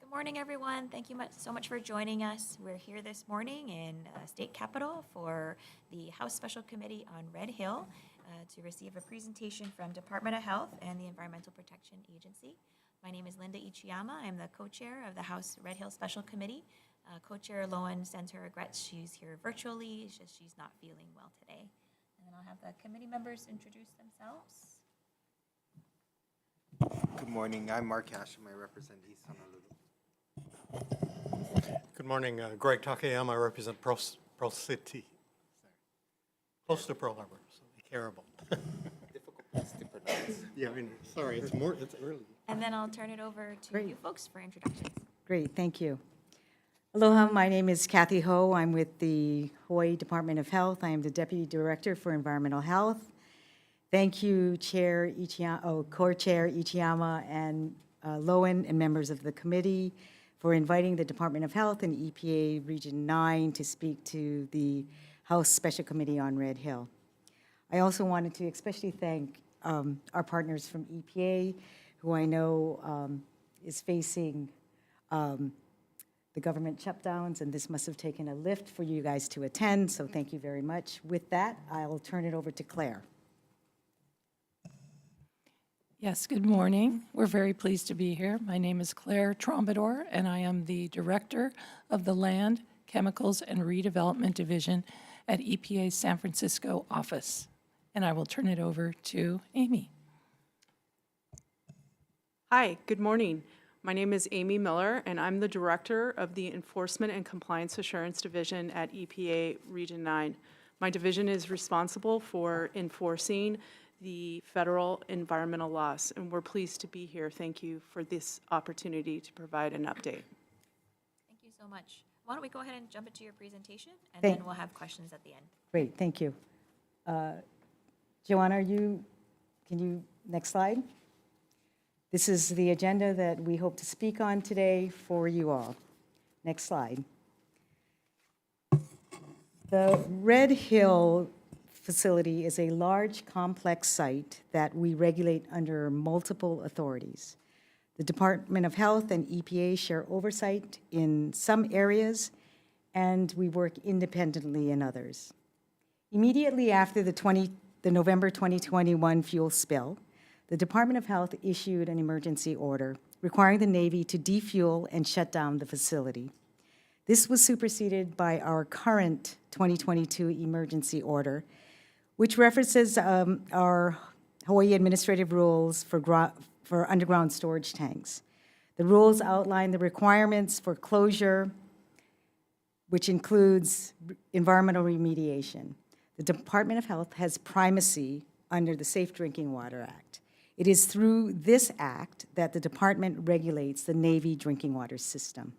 Good morning, everyone. Thank you so much for joining us. We're here this morning in State Capitol for the House Special Committee on Red Hill to receive a presentation from Department of Health and the Environmental Protection Agency. My name is Linda Ichiyama. I'm the co-chair of the House Red Hill Special Committee. Co-chair Lowen sends her regrets. She's here virtually. It's just she's not feeling well today. And then I'll have the committee members introduce themselves. Good morning. I'm Mark Hashem. I represent East Honolulu. Good morning. Greg Takayama. I represent Pearl City. Close to Pearl Harbor, so be careful. Difficult place to pronounce. Yeah, I mean, sorry, it's early. And then I'll turn it over to you folks for introductions. Great, thank you. Aloha, my name is Kathy Ho. I'm with the Hawaii Department of Health. I am the Deputy Director for Environmental Health. Thank you, Co-Chair Ichiyama and Lowen and members of the committee for inviting the Department of Health and EPA Region 9 to speak to the House Special Committee on Red Hill. I also wanted to especially thank our partners from EPA, who I know is facing the government shutdowns, and this must have taken a lift for you guys to attend, so thank you very much. With that, I'll turn it over to Claire. Yes, good morning. We're very pleased to be here. My name is Claire Trombador, and I am the Director of the Land, Chemicals, and Redevelopment Division at EPA's San Francisco office. And I will turn it over to Amy. Hi, good morning. My name is Amy Miller, and I'm the Director of the Enforcement and Compliance Assurance Division at EPA Region 9. My division is responsible for enforcing the federal environmental laws, and we're pleased to be here. Thank you for this opportunity to provide an update. Thank you so much. Why don't we go ahead and jump into your presentation, and Thank- then we'll have questions at the end. Great, thank you. Joanna, can you, next slide? This is the agenda that we hope to speak on today for you all. Next slide. The Red Hill facility is a large, complex site that we regulate under multiple authorities. The Department of Health and EPA share oversight in some areas, and we work independently in others. Immediately after the November 2021 fuel spill, the Department of Health issued an emergency order requiring the Navy to defuel and shut down the facility. This was superseded by our current 2022 emergency order, which references our Hawaii administrative rules for underground storage tanks. The rules outline the requirements for closure, which includes environmental remediation. The Department of Health has primacy under the Safe Drinking Water Act. It is through this act that the department regulates the Navy drinking water system.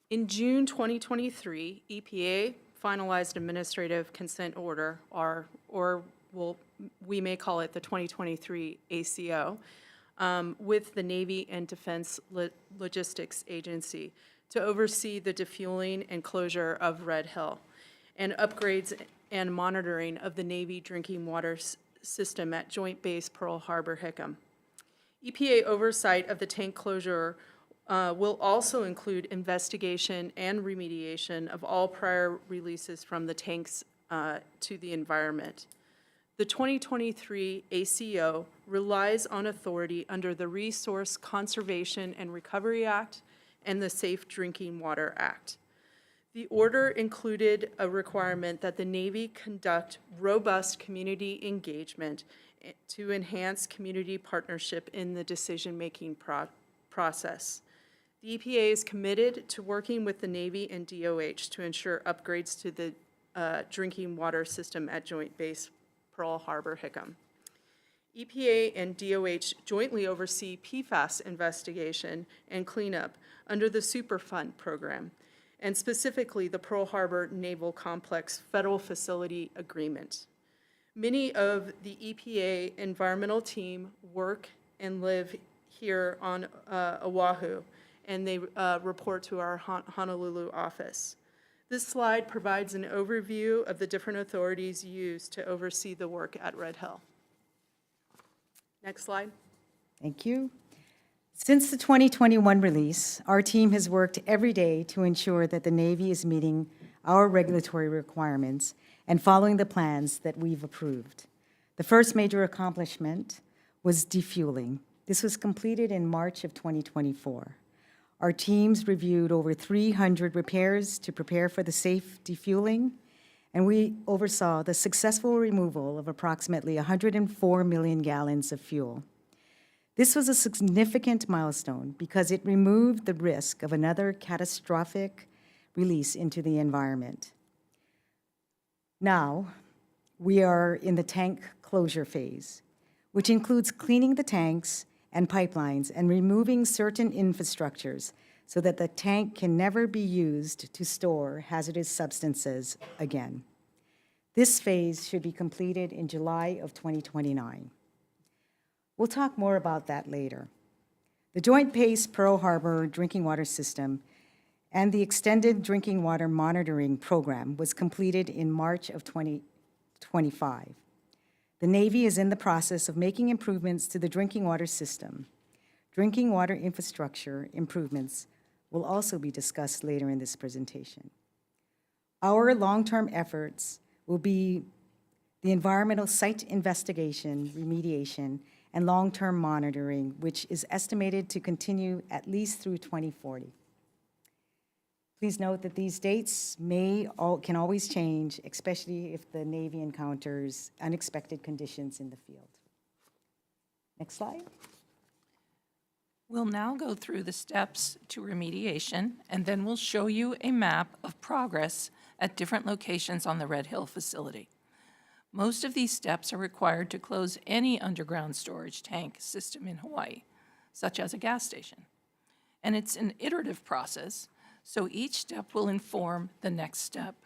In June 2023, EPA finalized administrative consent order, we may call it the 2023 ACO, with the Navy and Defense Logistics Agency to oversee the defueling and closure of Red Hill and upgrades and monitoring of the Navy drinking water system at Joint Base Pearl Harbor Hickam. EPA oversight of the tank closure will also include investigation and remediation of all prior releases from the tanks to the environment. The 2023 ACO relies on authority under the Resource Conservation and Recovery Act and the Safe Drinking Water Act. The order included a requirement that the Navy conduct robust community engagement to enhance community partnership in the decision-making process. The EPA is committed to working with the Navy and DOH to ensure upgrades to the drinking water system at Joint Base Pearl Harbor Hickam. EPA and DOH jointly oversee PFAS investigation and cleanup under the Superfund program, and specifically the Pearl Harbor Naval Complex Federal Facility Agreement. Many of the EPA environmental team work and live here on Oahu, and they report to our Honolulu office. This slide provides an overview of the different authorities used to oversee the work at Red Hill. Next slide. Thank you. Since the 2021 release, our team has worked every day to ensure that the Navy is meeting our regulatory requirements and following the plans that we've approved. The first major accomplishment was defueling. This was completed in March of 2024. Our teams reviewed over 300 repairs to prepare for the safe defueling, and we oversaw the successful removal of approximately 104 million gallons of fuel. This was a significant milestone because it removed the risk of another catastrophic release into the environment. Now, we are in the tank closure phase, which includes cleaning the tanks and pipelines and removing certain infrastructures so that the tank can never be used to store hazardous substances again. This phase should be completed in July of 2029. We'll talk more about that later. The Joint Base Pearl Harbor drinking water system and the Extended Drinking Water Monitoring Program was completed in March of 2025. The Navy is in the process of making improvements to the drinking water system. Drinking water infrastructure improvements will also be discussed later in this presentation. Our long-term efforts will be the environmental site investigation, remediation, and long-term monitoring, which is estimated to continue at least through 2040. Please note that these dates can always change, especially if the Navy encounters unexpected conditions in the field. Next slide. We'll now go through the steps to remediation, and then we'll show you a map of progress at different locations on the Red Hill facility. Most of these steps are required to close any underground storage tank system in Hawaii, such as a gas station. And it's an iterative process, so each step will inform the next step.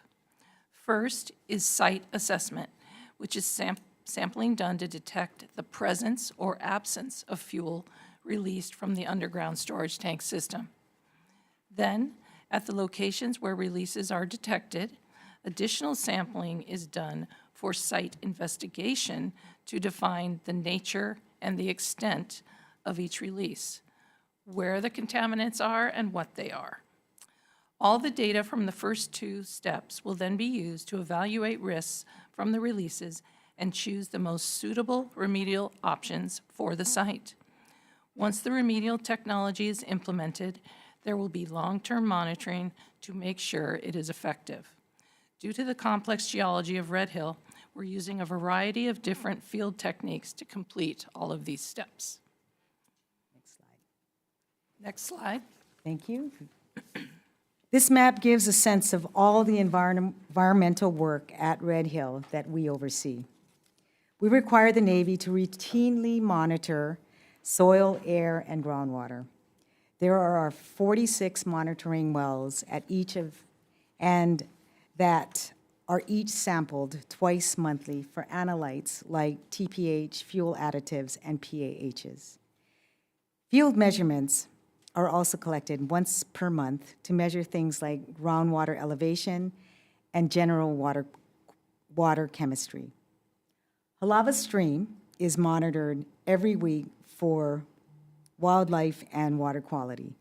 First is site assessment, which is sampling done to detect the presence or absence of fuel released from the underground storage tank system. Then, at the locations where releases are detected, additional sampling is done for site investigation to define the nature and the extent of each release, where the contaminants are and what they are. All the data from the first two steps will then be used to evaluate risks from the releases and choose the most suitable remedial options for the site. Once the remedial technology is implemented, there will be long-term monitoring to make sure it is effective. Due to the complex geology of Red Hill, we're using a variety of different field techniques to complete all of these steps. Next slide. Next slide. Thank you. This map gives a sense of all the environmental work at Red Hill that we oversee. We require the Navy to routinely monitor soil, air, and groundwater. There are 46 monitoring wells at and that are each sampled twice monthly for analytes like TPH, fuel additives, and PAHs. Field measurements are also collected once per month to measure things like groundwater elevation and general water chemistry. Halava Stream is monitored every week for wildlife and water quality.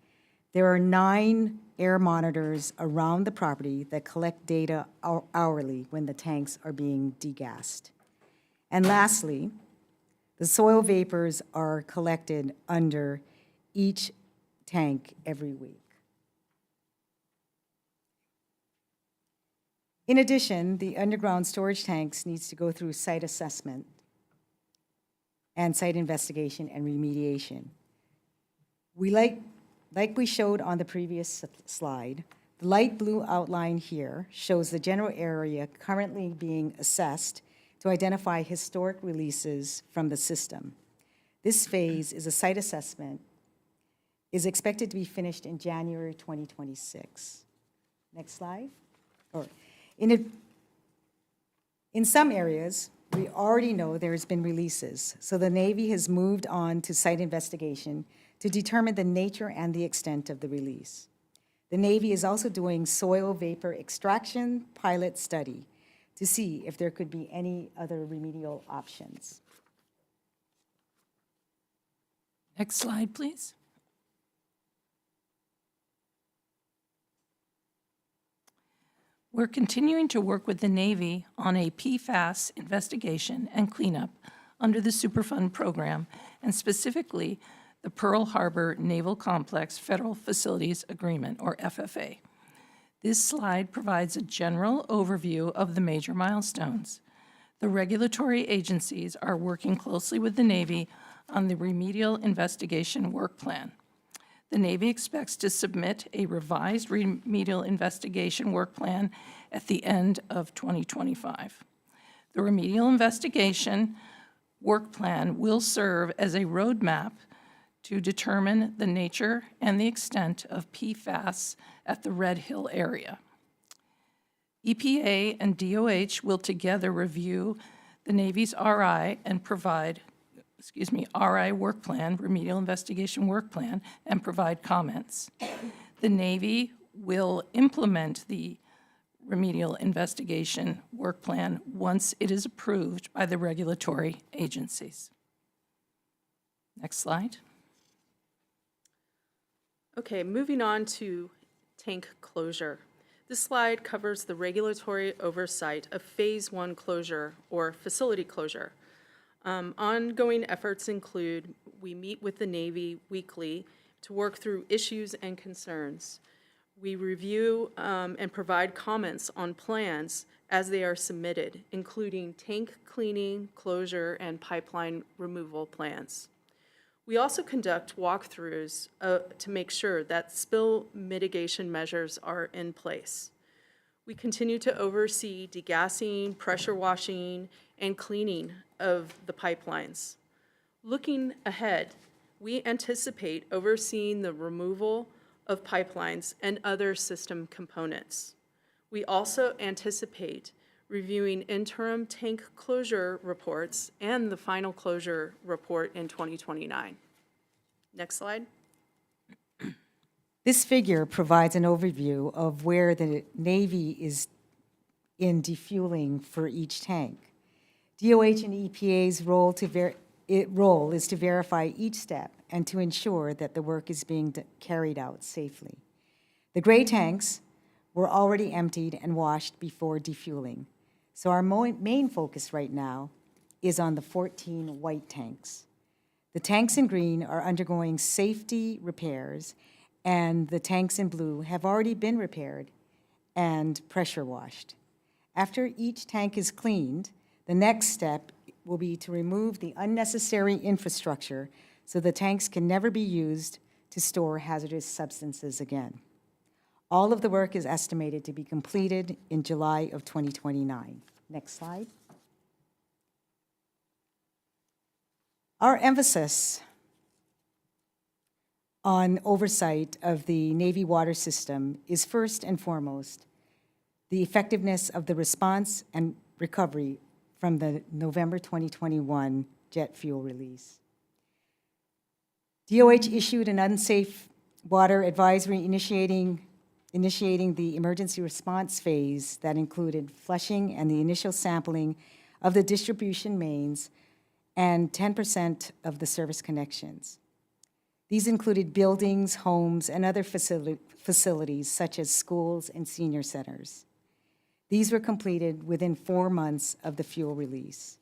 There are 9 air monitors around the property that collect data hourly when the tanks are being degassed. And lastly, the soil vapors are collected under each tank every week. In addition, the underground storage tanks needs to go through site assessment and site investigation and remediation. We like we showed on the previous slide, the light blue outline here shows the general area currently being assessed to identify historic releases from the system. This phase is a site assessment, is expected to be finished in January 2026. Next slide. In some areas, we already know there has been releases, so the Navy has moved on to site investigation to determine the nature and the extent of the release. The Navy is also doing soil vapor extraction pilot study to see if there could be any other remedial options. Next slide, please. We're continuing to work with the Navy on a PFAS investigation and cleanup under the Superfund program, and specifically the Pearl Harbor Naval Complex Federal Facilities Agreement, or FFA. This slide provides a general overview of the major milestones. The regulatory agencies are working closely with the Navy on the remedial investigation work plan. The Navy expects to submit a revised remedial investigation work plan at the end of 2025. The remedial investigation work plan will serve as a roadmap to determine the nature and the extent of PFAS at the Red Hill area. EPA and DOH will together review the Navy's RI and provide, RI work plan, remedial investigation work plan, and provide comments. The Navy will implement the remedial investigation work plan once it is approved by the regulatory agencies. Next slide. Okay, moving on to tank closure. This slide covers the regulatory oversight of Phase 1 closure or facility closure. Ongoing efforts include we meet with the Navy weekly to work through issues and concerns. We review and provide comments on plans as they are submitted, including tank cleaning, closure, and pipeline removal plans. We also conduct walkthroughs to make sure that spill mitigation measures are in place. We continue to oversee degassing, pressure washing, and cleaning of the pipelines. Looking ahead, we anticipate overseeing the removal of pipelines and other system components. We also anticipate reviewing interim tank closure reports and the final closure report in 2029. Next slide. This figure provides an overview of where the Navy is in defueling for each tank. DOH and EPA's role is to verify each step and to ensure that the work is being carried out safely. The gray tanks were already emptied and washed before defueling. So our main focus right now is on the 14 white tanks. The tanks in green are undergoing safety repairs, and the tanks in blue have already been repaired and pressure washed. After each tank is cleaned, the next step will be to remove the unnecessary infrastructure so the tanks can never be used to store hazardous substances again. All of the work is estimated to be completed in July of 2029. Next slide. Our emphasis on oversight of the Navy water system is first and foremost the effectiveness of the response and recovery from the November 2021 jet fuel release. DOH issued an unsafe water advisory initiating the emergency response phase that included flushing and the initial sampling of the distribution mains and 10% of the service connections. These included buildings, homes, and other facilities such as schools and senior centers. These were completed within 4 months of the fuel release.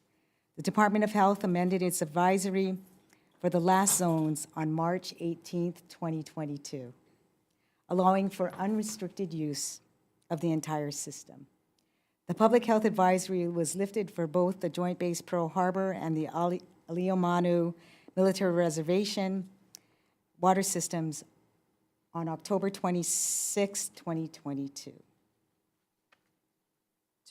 The Department of Health amended its advisory for the last zones on March 18, 2022, allowing for unrestricted use of the entire system. The public health advisory was lifted for both the Joint Base Pearl Harbor and the Aliomanu Military Reservation water systems on October 26, 2022.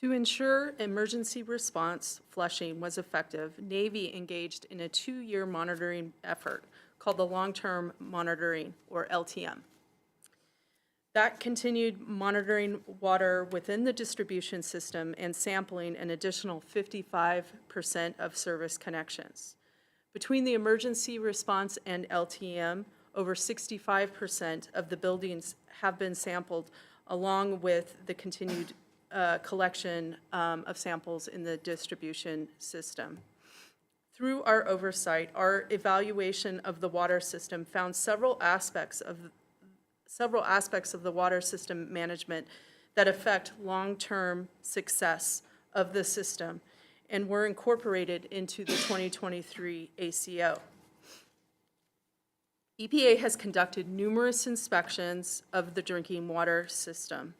To ensure emergency response flushing was effective, Navy engaged in a 2-year monitoring effort called the Long-Term Monitoring, or LTM. That continued monitoring water within the distribution system and sampling an additional 55% of service connections. Between the emergency response and LTM, over 65% of the buildings have been sampled, along with the continued collection of samples in the distribution system. Through our oversight, our evaluation of the water system found several aspects of the water system management that affect long-term success of the system and were incorporated into the 2023 ACO. EPA has conducted numerous inspections of the drinking water system.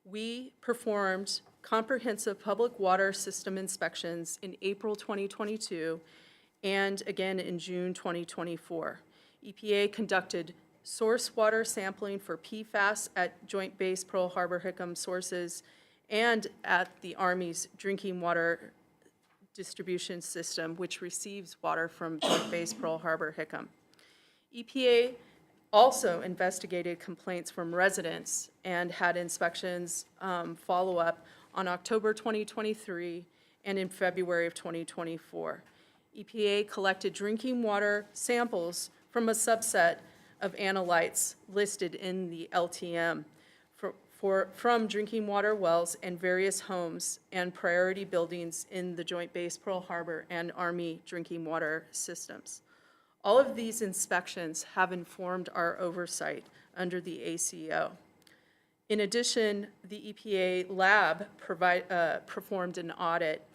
We performed comprehensive public water system inspections in April 2022 and again in June 2024. EPA conducted source water sampling for PFAS at Joint Base Pearl Harbor Hickam sources and at the Army's drinking water distribution system, which receives water from Joint Base Pearl Harbor Hickam. EPA also investigated complaints from residents and had inspections follow up on October 2023 and in February of 2024. EPA collected drinking water samples from a subset of analytes listed in the LTM from drinking water wells and various homes and priority buildings in the Joint Base Pearl Harbor and Army drinking water systems. All of these inspections have informed our oversight under the ACO. In addition, the EPA lab performed an audit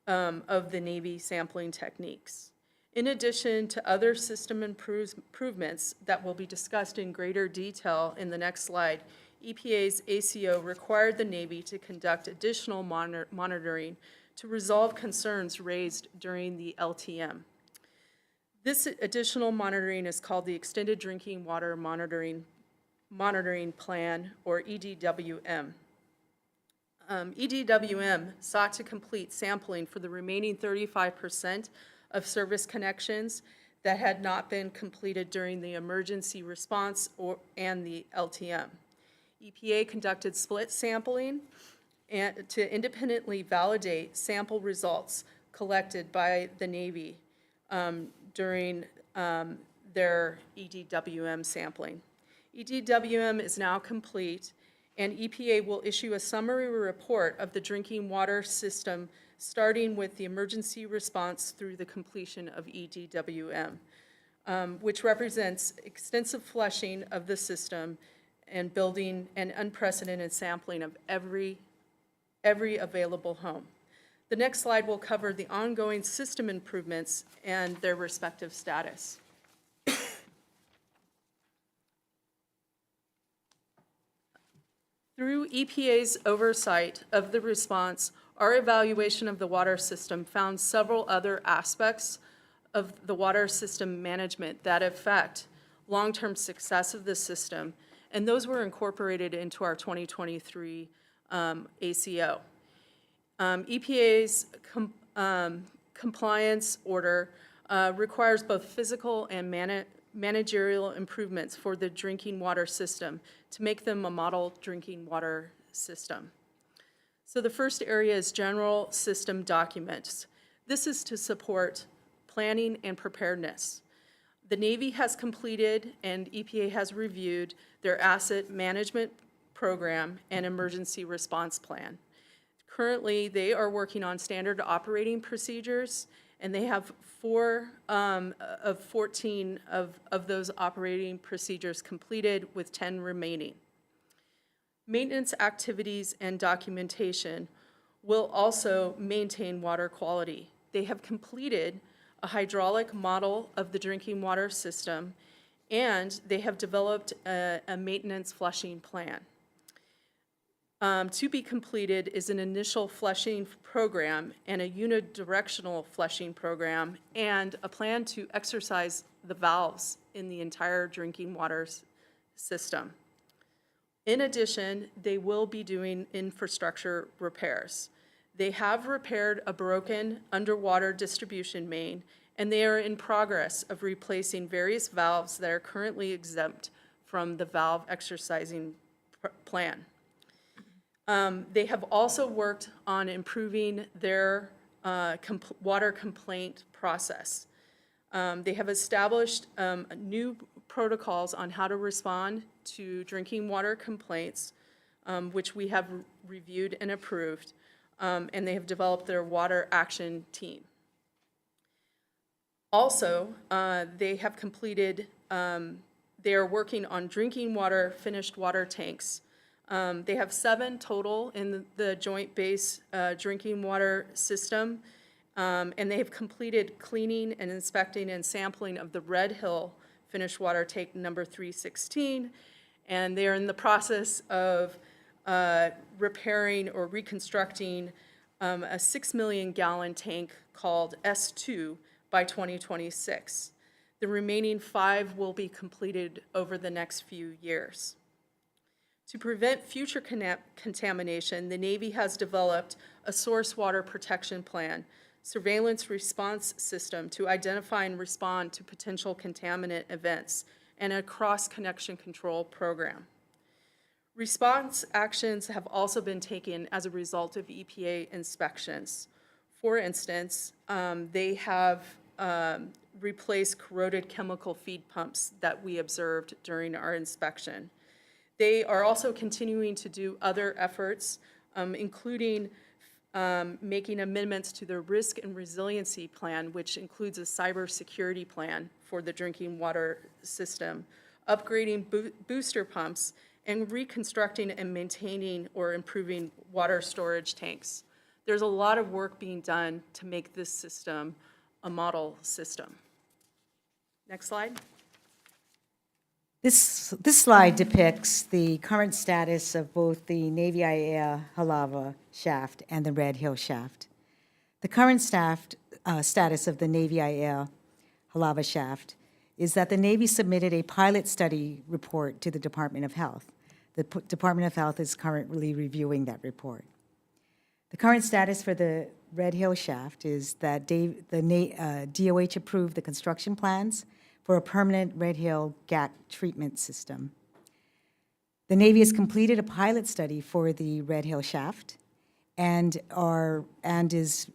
of the Navy sampling techniques. In addition to other system improvements that will be discussed in greater detail in the next slide, EPA's ACO required the Navy to conduct additional monitoring to resolve concerns raised during the LTM. This additional monitoring is called the Extended Drinking Water Monitoring Plan, or EDWM. EDWM sought to complete sampling for the remaining 35% of service connections that had not been completed during the emergency response and the LTM. EPA conducted split sampling to independently validate sample results collected by the Navy during their EDWM sampling. EDWM is now complete, and EPA will issue a summary report of the drinking water system, starting with the emergency response through the completion of EDWM, which represents extensive flushing of the system and building an unprecedented sampling of every available home. The next slide will cover the ongoing system improvements and their respective status. Through EPA's oversight of the response, our evaluation of the water system found several other aspects of the water system management that affect long-term success of the system, and those were incorporated into our 2023 ACO. EPA's compliance order requires both physical and managerial improvements for the drinking water system to make them a model drinking water system. So the first area is general system documents. This is to support planning and preparedness. The Navy has completed and EPA has reviewed their asset management program and emergency response plan. Currently, they are working on standard operating procedures, and they have 4 of 14 of those operating procedures completed, with 10 remaining. Maintenance activities and documentation will also maintain water quality. They have completed a hydraulic model of the drinking water system, and they have developed a maintenance flushing plan. To be completed is an initial flushing program and a unidirectional flushing program and a plan to exercise the valves in the entire drinking water system. In addition, they will be doing infrastructure repairs. They have repaired a broken underwater distribution main, and they are in progress of replacing various valves that are currently exempt from the valve exercising plan. They have also worked on improving their water complaint process. They have established new protocols on how to respond to drinking water complaints, which we have reviewed and approved, and they have developed their water action team. Also, they have completed, they are working on drinking water finished water tanks They have 7 total in the joint base drinking water system, and they have completed cleaning and inspecting and sampling of the Red Hill finished water tank number 316, and they are in the process of repairing or reconstructing a 6 million gallon tank called S2 by 2026. The remaining 5 will be completed over the next few years. To prevent future contamination, the Navy has developed a source water protection plan, surveillance response system to identify and respond to potential contaminant events, and a cross-connection control program. Response actions have also been taken as a result of EPA inspections. For instance, they have replaced corroded chemical feed pumps that we observed during our inspection. They are also continuing to do other efforts, including making amendments to their risk and resiliency plan, which includes a cybersecurity plan for the drinking water system, upgrading booster pumps, and reconstructing and maintaining or improving water storage tanks. There's a lot of work being done to make this system a model system. Next slide. This slide depicts the current status of both the Navy IAEA Halava shaft and the Red Hill shaft. The current status of the Navy IAEA Halava shaft is that the Navy submitted a pilot study report to the Department of Health. The Department of Health is currently reviewing that report. The current status for the Red Hill shaft is that DOH approved the construction plans for a permanent Red Hill GAC treatment system. The Navy has completed a pilot study for the Red Hill shaft and is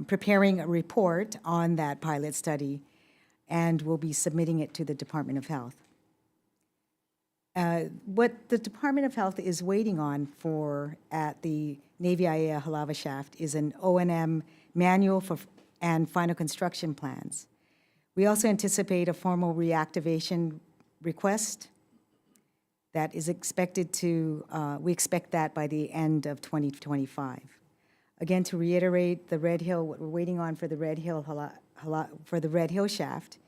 preparing a report on that pilot study and will be submitting it to the Department of Health. What the Department of Health is waiting on for at the Navy IAEA Halava shaft is an O&M manual and final construction plans. We also anticipate a formal reactivation request that is expected to, we expect that by the end of 2025. Again, to reiterate, the Red Hill, what we're waiting on for the Red Hill shaft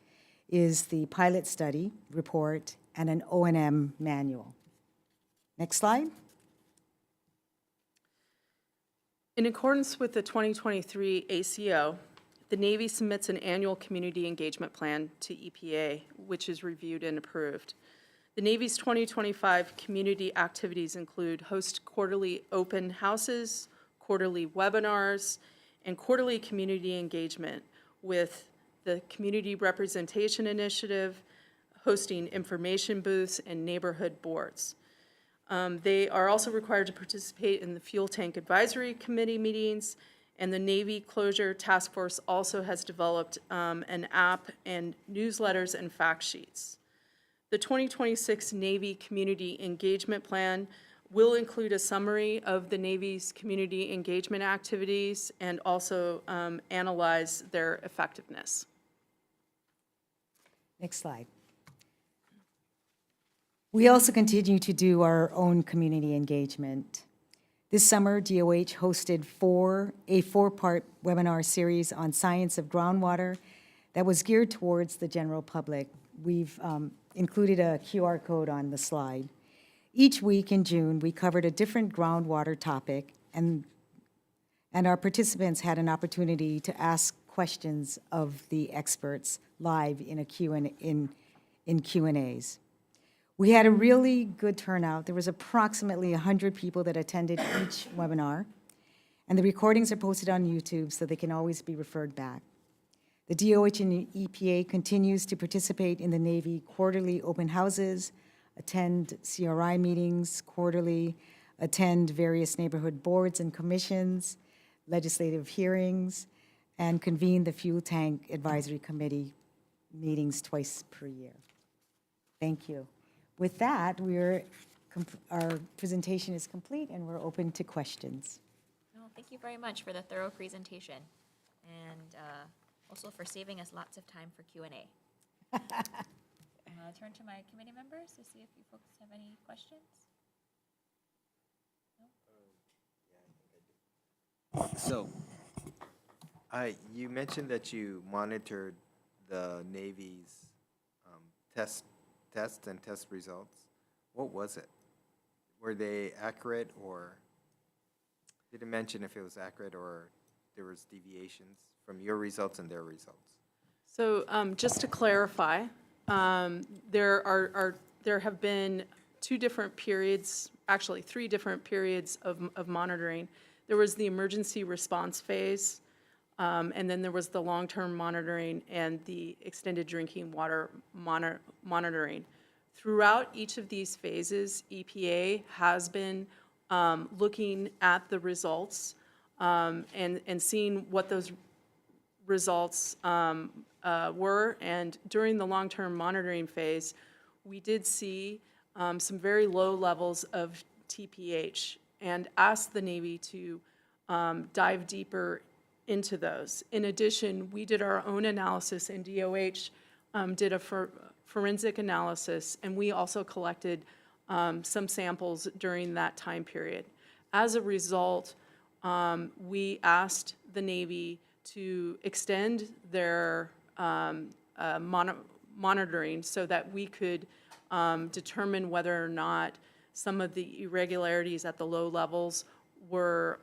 is the pilot study report and an O&M manual. Next slide. In accordance with the 2023 ACO, the Navy submits an annual community engagement plan to EPA, which is reviewed and approved. The Navy's 2025 community activities include host quarterly open houses, quarterly webinars, and quarterly community engagement with the Community Representation Initiative, hosting information booths and neighborhood boards. They are also required to participate in the Fuel Tank Advisory Committee meetings, and the Navy Closure Task Force also has developed an app and newsletters and fact sheets. The 2026 Navy Community Engagement Plan will include a summary of the Navy's community engagement activities and also analyze their effectiveness. Next slide. We also continue to do our own community engagement. This summer, DOH hosted a four-part webinar series on science of groundwater that was geared towards the general public. We've included a QR code on the slide. Each week in June, we covered a different groundwater topic, and our participants had an opportunity to ask questions of the experts live in Q&As. We had a really good turnout. There was approximately 100 people that attended each webinar, and the recordings are posted on YouTube so they can always be referred back. The DOH and EPA continues to participate in the Navy quarterly open houses, attend CRI meetings quarterly, attend various neighborhood boards and commissions, legislative hearings, and convene the Fuel Tank Advisory Committee meetings twice per year. Thank you. With that, our presentation is complete and we're open to questions. Well, thank you very much for the thorough presentation and also for saving us lots of time for Q&A. I'll turn to my committee members to see if you folks have any questions. So, you mentioned that you monitored the Navy's test and test results. What was it? Were they accurate, or did it mention if it was accurate or there was deviations from your results and their results? So just to clarify, there have been 2 different periods, actually 3 different periods of monitoring. There was the emergency response phase, and then there was the long-term monitoring and the extended drinking water monitoring. Throughout each of these phases, EPA has been looking at the results and seeing what those results were. And during the long-term monitoring phase, we did see some very low levels of TPH and asked the Navy to dive deeper into those. In addition, we did our own analysis, and DOH did a forensic analysis, and we also collected some samples during that time period. As a result, we asked the Navy to extend their monitoring so that we could determine whether or not some of the irregularities at the low levels were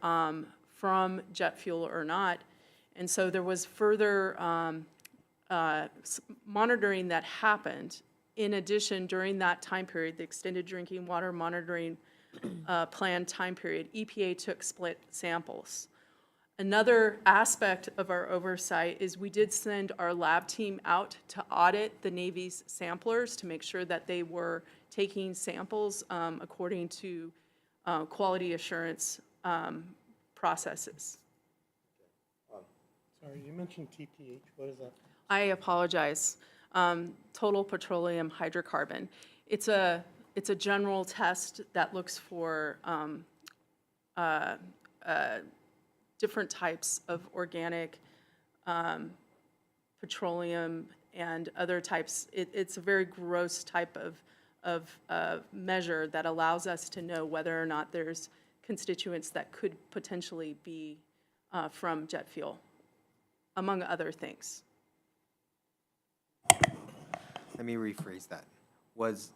from jet fuel or not. And so there was further monitoring that happened. In addition, during that time period, the extended drinking water monitoring plan time period, EPA took split samples. Another aspect of our oversight is we did send our lab team out to audit the Navy's samplers to make sure that they were taking samples according to quality assurance processes. Sorry, you mentioned TPH. What is that? I apologize. Total petroleum hydrocarbon. It's a general test that looks for different types of organic petroleum and other types. It's a very gross type of measure that allows us to know whether or not there's constituents that could potentially be from jet fuel, among other things. Let me rephrase that. Was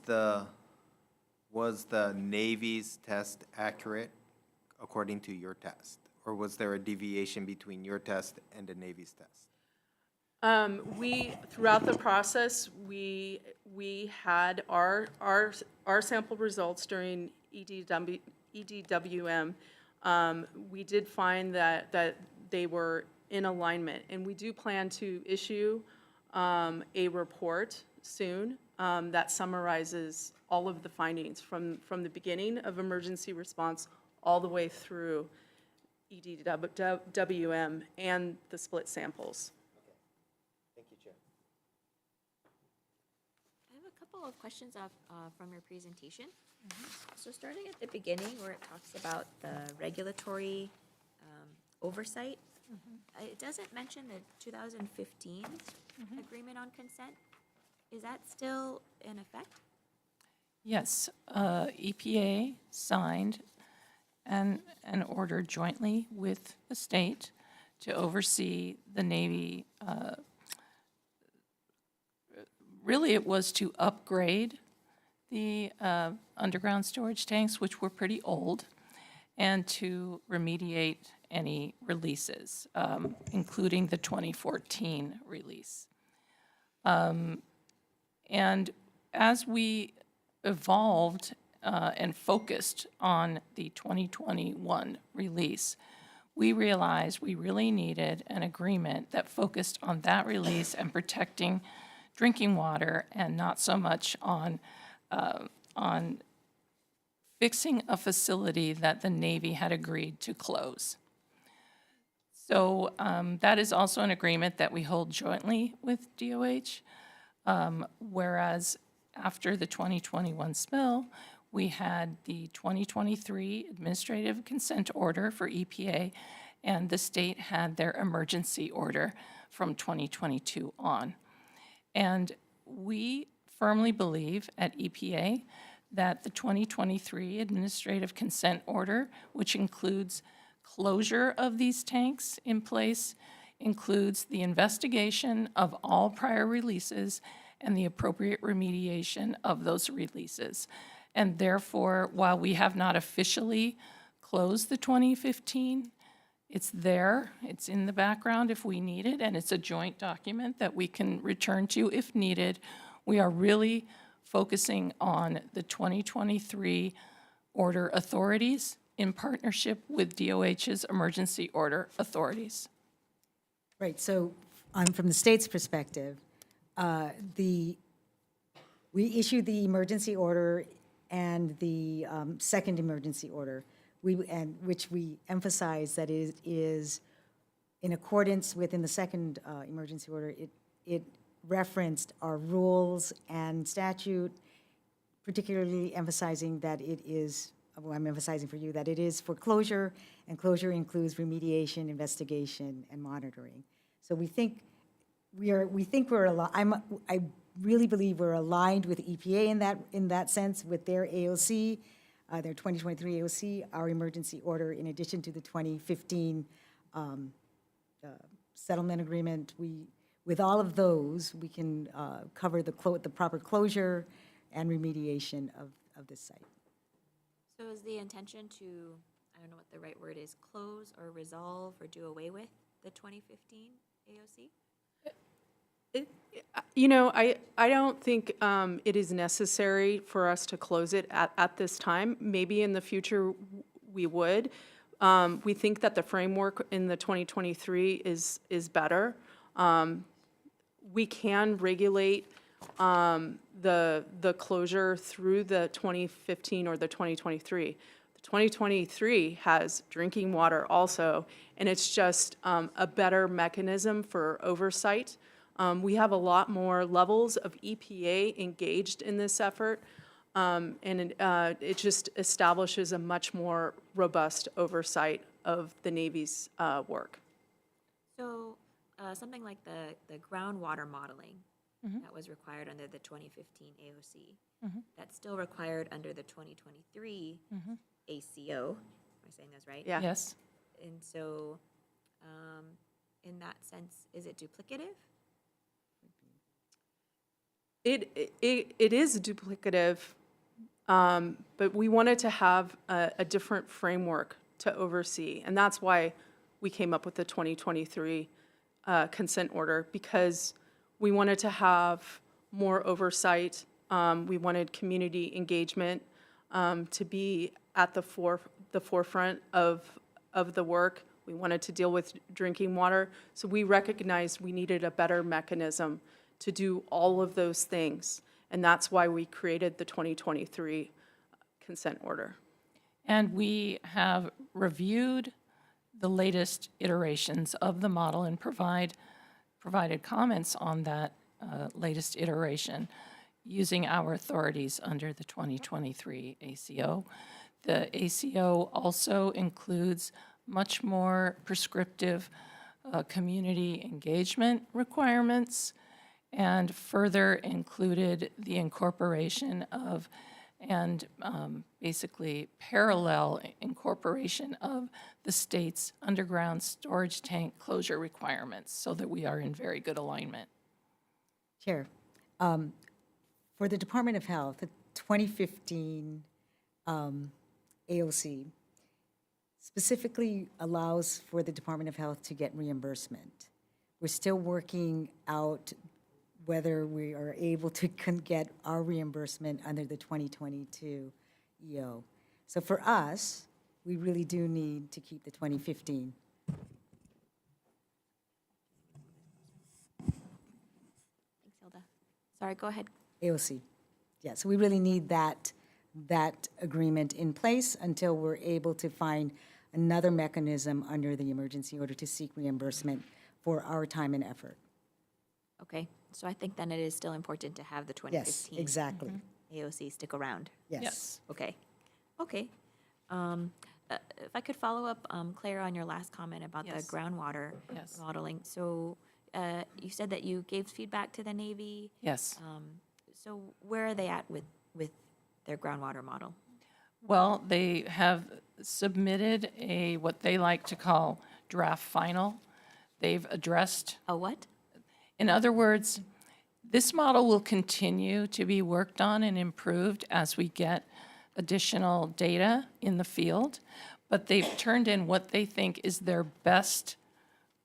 the Navy's test accurate according to your test? Or was there a deviation between your test and the Navy's test? Throughout the process, we had our sample results during EDWM. We did find that they were in alignment, and we do plan to issue a report soon that summarizes all of the findings from the beginning of emergency response all the way through EDWM and the split samples. Thank you, Chair. I have a couple of questions from your presentation. So starting at the beginning where it talks about the regulatory oversight, it doesn't mention the 2015 agreement on consent. Is that still in effect? Yes, EPA signed an order jointly with the state to oversee the Navy. Really, it was to upgrade the underground storage tanks, which were pretty old, and to remediate any releases, including the 2014 release. And as we evolved and focused on the 2021 release, we realized we really needed an agreement that focused on that release and protecting drinking water and not so much on fixing a facility that the Navy had agreed to close. So that is also an agreement that we hold jointly with DOH, whereas after the 2021 spill, we had the 2023 administrative consent order for EPA, and the state had their emergency order from 2022 on. And we firmly believe at EPA that the 2023 administrative consent order, which includes closure of these tanks in place includes the investigation of all prior releases and the appropriate remediation of those releases. And therefore, while we have not officially closed the 2015, it's there, it's in the background if we need it, and it's a joint document that we can return to if needed. We are really focusing on the 2023 order authorities in partnership with DOH's emergency order authorities. Right, so from the state's perspective, we issued the emergency order and the second emergency order, which we emphasize that it is in accordance with, in the second emergency order, it referenced our rules and statute, particularly emphasizing that it is, well, I'm emphasizing for you, that it is for closure, and closure includes remediation, investigation, and monitoring. So we think I really believe we're aligned with EPA in that sense, with their AOC, their 2023 AOC, our emergency order, in addition to the 2015 settlement agreement. With all of those, we can cover the proper closure and remediation of this site. So is the intention to, I don't know what the right word is, close or resolve or do away with the 2015 AOC? I don't think it is necessary for us to close it at this time. Maybe in the future we would. We think that the framework in the 2023 is better. We can regulate the closure through the 2015 or the 2023. The 2023 has drinking water also, and it's just a better mechanism for oversight. We have a lot more levels of EPA engaged in this effort, and it just establishes a much more robust oversight of the Navy's work. So something like the groundwater modeling that was required under the 2015 AOC, that's still required under the 2023 ACO. Am I saying this right? Yeah. Yes. And so, in that sense, is it duplicative? It is duplicative, but we wanted to have a different framework to oversee, and that's why we came up with the 2023 consent order, because we wanted to have more oversight. We wanted community engagement to be at the forefront of the work. We wanted to deal with drinking water, so we recognized we needed a better mechanism to do all of those things, and that's why we created the 2023 consent order. And we have reviewed the latest iterations of the model and provided comments on that latest iteration using our authorities under the 2023 ACO. The ACO also includes much more prescriptive community engagement requirements, and further included the incorporation of, and basically parallel incorporation of the state's underground storage tank closure requirements, so that we are in very good alignment. Chair, for the Department of Health, the 2015 AOC specifically allows for the Department of Health to get reimbursement. We're still working out whether we are able to get our reimbursement under the 2022 EO. So for us, we really do need to keep the 2015. Thanks, Hilda. Sorry, go ahead. AOC. Yeah, so we really need that agreement in place until we're able to find another mechanism under the emergency order to seek reimbursement for our time and effort. Okay, so I think then it is still important to have the Yes, 2015 exactly. AOC stick around. Yes. Okay, okay. If I could follow up, Claire, on your last comment about the Yes. groundwater Yes. modeling. So you said that you gave feedback to the Navy. Yes. So where are they at with their groundwater model? Well, they have submitted a, what they like to call draft final. They've addressed, A what? in other words, this model will continue to be worked on and improved as we get additional data in the field, but they've turned in what they think is their best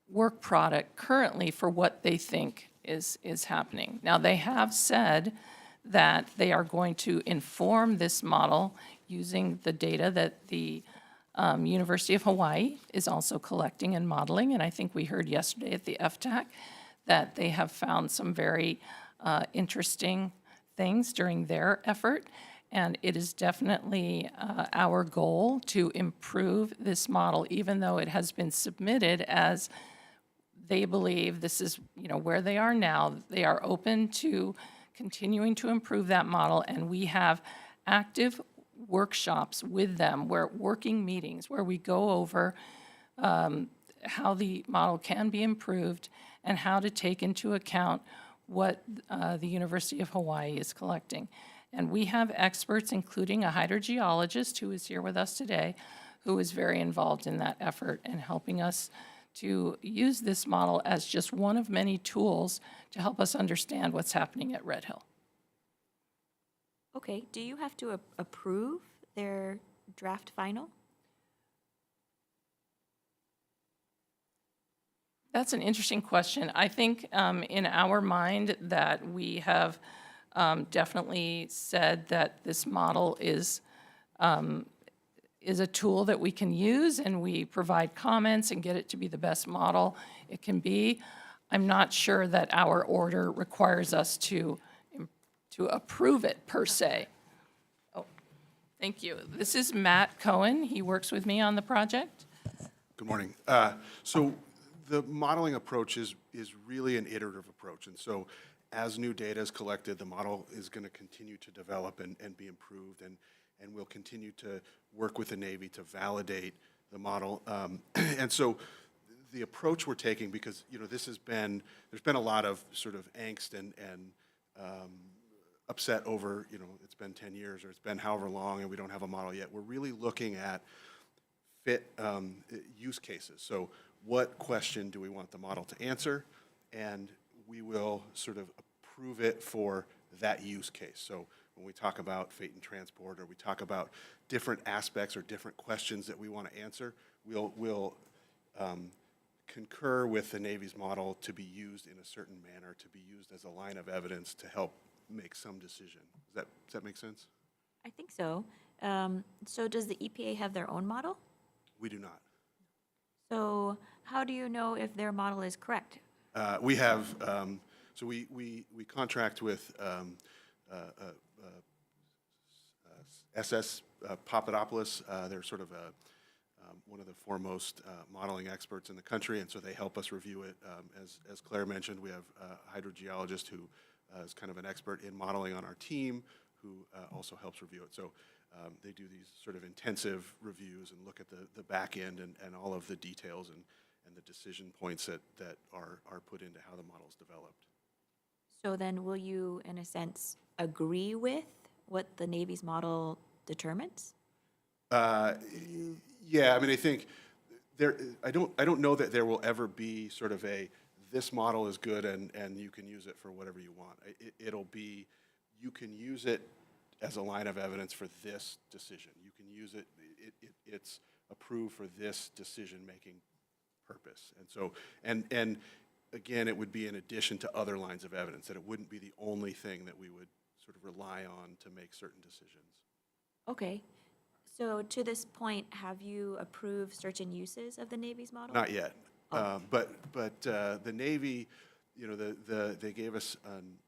work product currently for what they think is happening. Now, they have said that they are going to inform this model using the data that the University of Hawaii is also collecting and modeling, and I think we heard yesterday at the FTAC that they have found some very interesting things during their effort, and it is definitely our goal to improve this model, even though it has been submitted as they believe this is, where they are now. They are open to continuing to improve that model, and we have active workshops with them, working meetings, where we go over how the model can be improved and how to take into account what the University of Hawaii is collecting. And we have experts, including a hydrogeologist who is here with us today, who is very involved in that effort and helping us to use this model as just one of many tools to help us understand what's happening at Red Hill. Okay, do you have to approve their draft final? That's an interesting question. I think in our mind that we have definitely said that this model is a tool that we can use, and we provide comments and get it to be the best model it can be. I'm not sure that our order requires us to approve it per se. Oh, thank you. This is Matt Cohen. He works with me on the project. Good morning. So the modeling approach is really an iterative approach. And so as new data is collected, the model is going to continue to develop and be improved. And we'll continue to work with the Navy to validate the model. And so the approach we're taking, because, there's been a lot of sort of angst and upset over, it's been 10 years or it's been however long and we don't have a model yet. We're really looking at fit use cases. So what question do we want the model to answer? And we will sort of approve it for that use case. So when we talk about fate and transport, or we talk about different aspects or different questions that we want to answer, we'll concur with the Navy's model to be used in a certain manner, to be used as a line of evidence to help make some decision. Does that make sense? I think so. So does the EPA have their own model? We do not. So how do you know if their model is correct? We have, so we contract with SS Papadopoulos. They're sort of one of the foremost modeling experts in the country, and so they help us review it. As Claire mentioned, we have a hydrogeologist who is kind of an expert in modeling on our team, who also helps review it. So they do these sort of intensive reviews and look at the back end and all of the details and the decision points that are put into how the model is developed. So then will you, in a sense, agree with what the Navy's model determines? Yeah, I mean, I think I don't know that there will ever be sort of this model is good and you can use it for whatever you want. It'll be, you can use it as a line of evidence for this decision. You can use it, it's approved for this decision-making purpose. And so, and again, it would be in addition to other lines of evidence, that it wouldn't be the only thing that we would sort of rely on to make certain decisions. Okay. So to this point, have you approved certain uses of the Navy's model? Not yet. Oh. But the Navy, they gave us an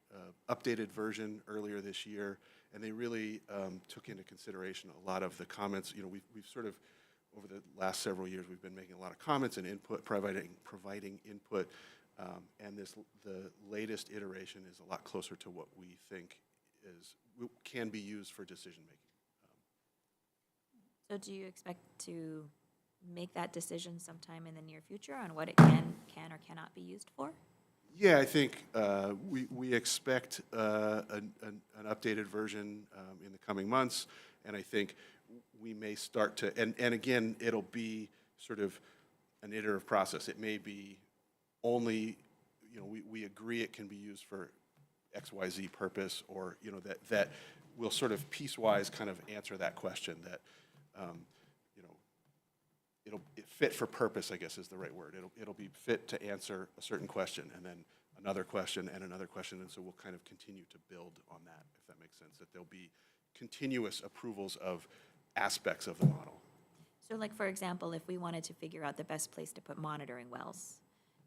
updated version earlier this year, and they really took into consideration a lot of the comments. We've sort of, over the last several years, we've been making a lot of comments and input, providing input, and the latest iteration is a lot closer to what we think can be used for decision making. So do you expect to make that decision sometime in the near future on what it can or cannot be used for? Yeah, I think we expect an updated version in the coming months, and I think we may start to, and again, it'll be sort of an iterative process. It may be only, we agree it can be used for XYZ purpose, or, that will sort of piecewise kind of answer that question, that, it fit for purpose, I guess is the right word. It'll be fit to answer a certain question, and then another question and another question, and so we'll kind of continue to build on that, if that makes sense, that there'll be continuous approvals of aspects of the model. So like, for example, if we wanted to figure out the best place to put monitoring wells,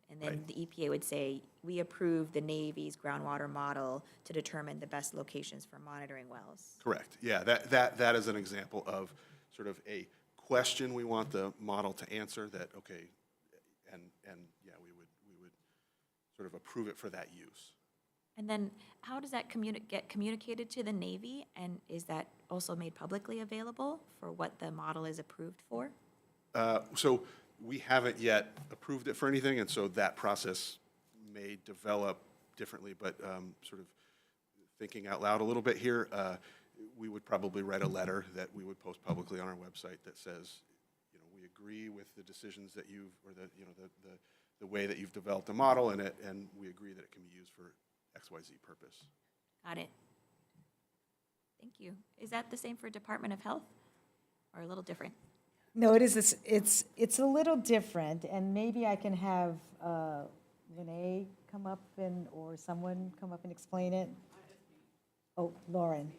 and then Right. the EPA would say, we approve the Navy's groundwater model to determine the best locations for monitoring wells. Correct, yeah, that is an example of sort of a question we want the model to answer, that, okay, and yeah, we would sort of approve it for that use. And then how does that get communicated to the Navy? And is that also made publicly available for what the model is approved for? So we haven't yet approved it for anything, and so that process may develop differently, but sort of thinking out loud a little bit here, we would probably write a letter that we would post publicly on our website that says, we agree with the decisions that you've, or the way that you've developed a model, and we agree that it can be used for XYZ purpose. Got it. Thank you. Is that the same for Department of Health, or a little different? No, it is, it's a little different, and maybe I can have Renee come up or someone come up and explain it. Oh, Lauren.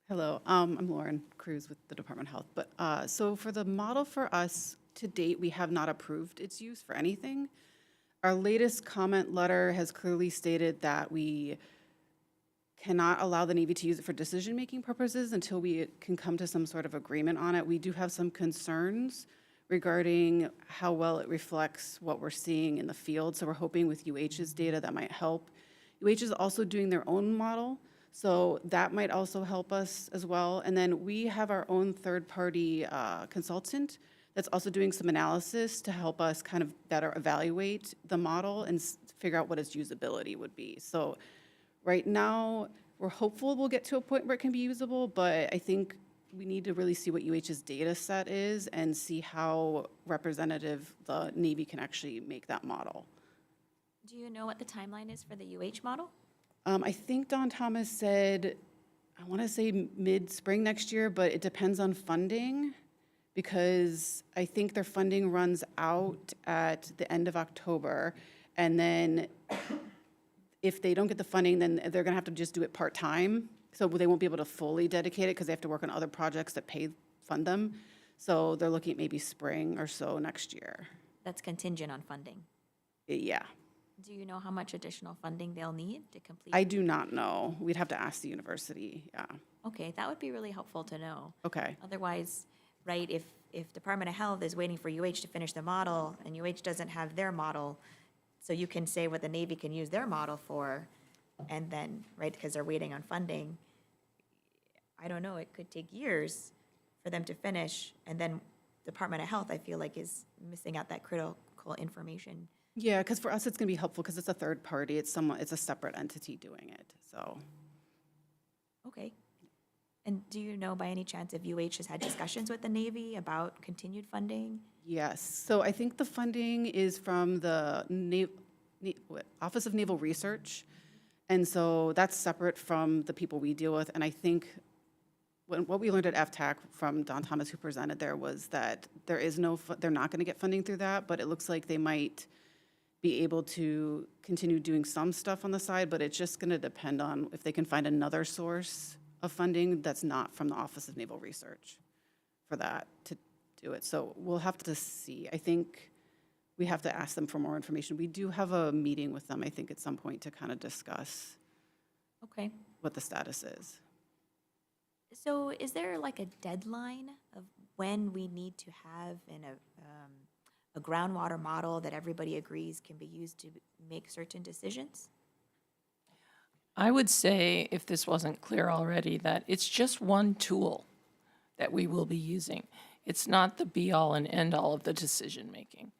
Hello, I'm Lauren Cruz with the Department of Health. But so for the model for us, to date, we have not approved its use for anything. Our latest comment letter has clearly stated that we cannot allow the Navy to use it for decision-making purposes until we can come to some sort of agreement on it. We do have some concerns regarding how well it reflects what we're seeing in the field. So we're hoping with UH's data that might help. UH is also doing their own model, so that might also help us as well. And then we have our own third-party consultant that's also doing some analysis to help us kind of better evaluate the model and figure out what its usability would be. So right now, we're hopeful we'll get to a point where it can be usable, but I think we need to really see what UH's data set is and see how representative the Navy can actually make that model. Do you know what the timeline is for the UH model? I think Don Thomas said, I want to say mid-spring next year, but it depends on funding, because I think their funding runs out at the end of October, and then if they don't get the funding, then they're going to have to just do it part-time, so they won't be able to fully dedicate it because they have to work on other projects that fund them. So they're looking at maybe spring or so next year. That's contingent on funding. Yeah. Do you know how much additional funding they'll need to complete? I do not know. We'd have to ask the university, yeah. Okay, that would be really helpful to know. Okay. Otherwise, right, if Department of Health is waiting for UH to finish the model and UH doesn't have their model, so you can say what the Navy can use their model for, and then, right, because they're waiting on funding, I don't know, it could take years for them to finish, and then Department of Health, I feel like, is missing out that critical information. Yeah, because for us, it's going to be helpful because it's a third party. It's a separate entity doing it, so. Okay. And do you know by any chance if UH has had discussions with the Navy about continued funding? Yes, so I think the funding is from the Office of Naval Research, and so that's separate from the people we deal with. And I think what we learned at FTAC from Don Thomas, who presented there, was that they're not going to get funding through that, but it looks like they might be able to continue doing some stuff on the side, but it's just going to depend on if they can find another source of funding that's not from the Office of Naval Research for that to do it. So we'll have to see. I think we have to ask them for more information. We do have a meeting with them, I think, at some point to kind of discuss Okay. what the status is. So is there like a deadline of when we need to have a groundwater model that everybody agrees can be used to make certain decisions? I would say, if this wasn't clear already, that it's just one tool that we will be using. It's not the be-all and end-all of the decision-making.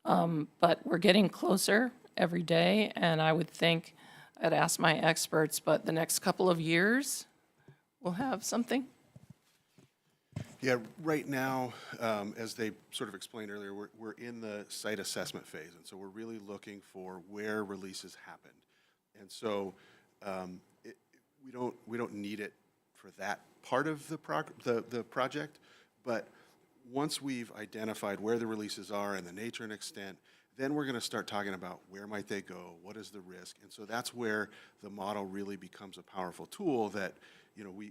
But we're getting closer every day, and I would think, I'd ask my experts, but the next couple of years, we'll have something? Yeah, right now, as they sort of explained earlier, we're in the site assessment phase, and so we're really looking for where releases happened. And so we don't need it for that part of the project, but once we've identified where the releases are and the nature and extent, then we're going to start talking about where might they go, what is the risk, and so that's where the model really becomes a powerful tool that, you know, we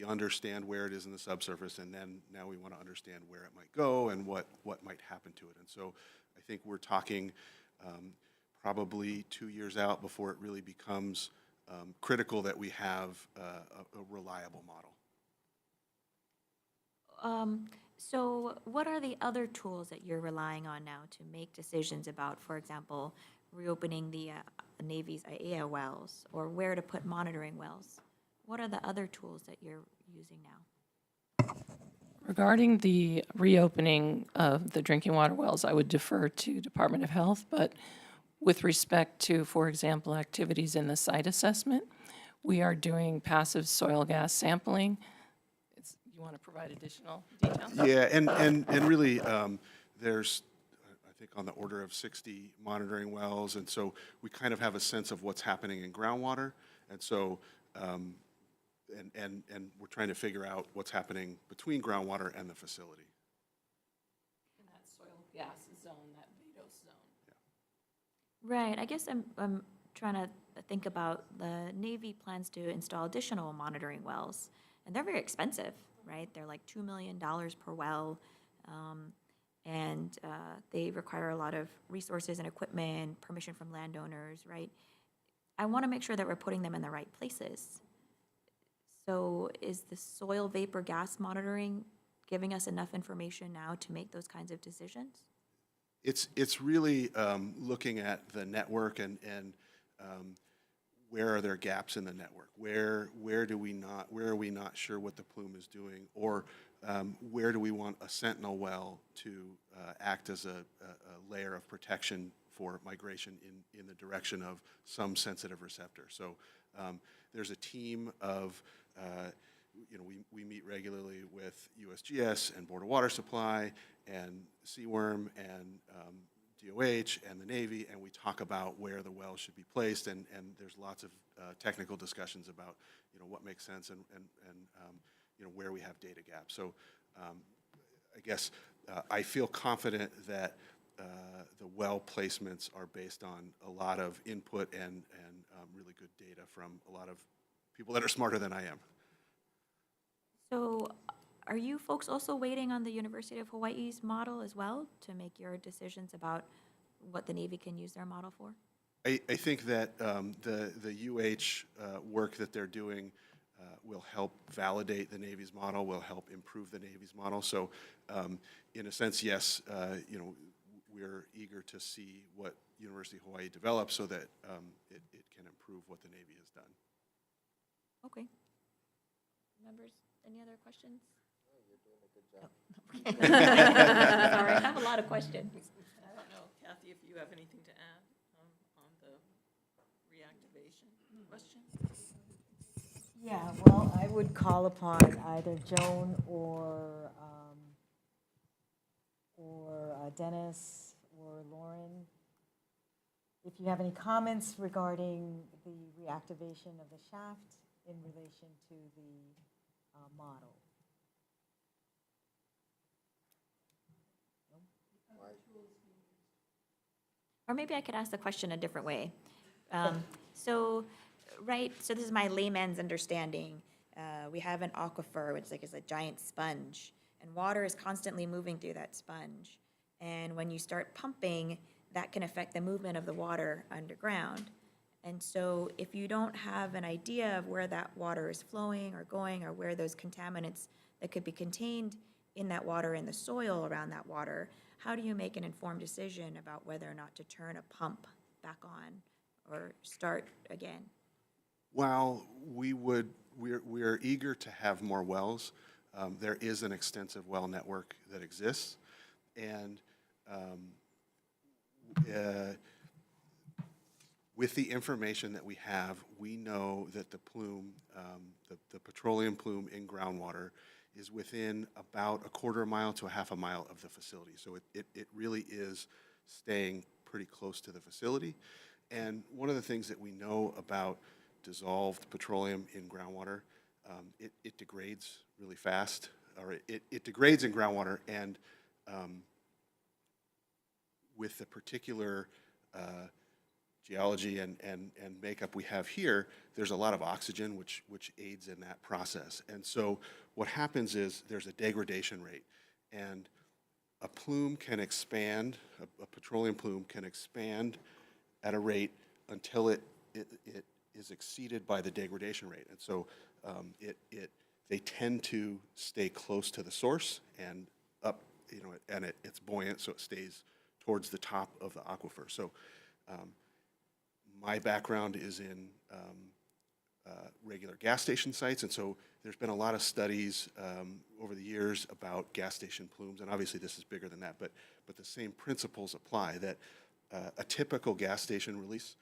understand where it is in the subsurface, and then now we want to understand where it might go and what might happen to it. And so I think we're talking probably 2 years out before it really becomes critical that we have a reliable model. So what are the other tools that you're relying on now to make decisions about, for example, reopening the Navy's IAEA wells or where to put monitoring wells? What are the other tools that you're using now? Regarding the reopening of the drinking water wells, I would defer to Department of Health, but with respect to, for example, activities in the site assessment, we are doing passive soil gas sampling. You want to provide additional detail? Yeah, and really, there's, I think, on the order of 60 monitoring wells, and so we kind of have a sense of what's happening in groundwater, and so, and we're trying to figure out what's happening between groundwater and the facility. In that soil gas zone, that VADOS zone. Right, I guess I'm trying to think about the Navy plans to install additional monitoring wells, and they're very expensive, right? They're like $2 million per well, and they require a lot of resources and equipment, permission from landowners, right? I want to make sure that we're putting them in the right places. So is the soil vapor gas monitoring giving us enough information now to make those kinds of decisions? It's really looking at the network and where are there gaps in the network? Where are we not sure what the plume is doing? Or where do we want a sentinel well to act as a layer of protection for migration in the direction of some sensitive receptor? So there's a team of, we meet regularly with USGS and Board of Water Supply and Seaworm and DOH and the Navy, and we talk about where the wells should be placed, and there's lots of technical discussions about, what makes sense and where we have data gaps. So I guess I feel confident that the well placements are based on a lot of input and really good data from a lot of people that are smarter than I am. So are you folks also waiting on the University of Hawaii's model as well to make your decisions about what the Navy can use their model for? I think that the UH work that they're doing will help validate the Navy's model, will help improve the Navy's model. So in a sense, yes, we're eager to see what University of Hawaii develops so that it can improve what the Navy has done. Okay. Members, any other questions? You're doing a good job. Sorry, I have a lot of questions. I don't know, Kathy, if you have anything to add on the reactivation question? Yeah, well, I would call upon either Joan or Dennis or Lauren, if you have any comments regarding the reactivation of the shaft in relation to the model. Or maybe I could ask the question a different way. So this is my layman's understanding. We have an aquifer, which is a giant sponge, and water is constantly moving through that sponge. And when you start pumping, that can affect the movement of the water underground. And so if you don't have an idea of where that water is flowing or going, or where those contaminants that could be contained in that water, in the soil around that water, how do you make an informed decision about whether or not to turn a pump back on or start again? While we're eager to have more wells, there is an extensive well network that exists, and with the information that we have, we know that the plume, the petroleum plume in groundwater is within about a quarter mile to a half a mile of the facility. So it really is staying pretty close to the facility. And one of the things that we know about dissolved petroleum in groundwater, it degrades really fast, or it degrades in groundwater, and with the particular geology and makeup we have here, there's a lot of oxygen which aids in that process. And so what happens is there's a degradation rate, and a plume can expand, a petroleum plume can expand at a rate until it is exceeded by the degradation rate. And so they tend to stay close to the source and up, and it's buoyant, so it stays towards the top of the aquifer. So my background is in regular gas station sites, and so there's been a lot of studies over the years about gas station plumes, and obviously this is bigger than that, but the same principles apply, that a typical gas station release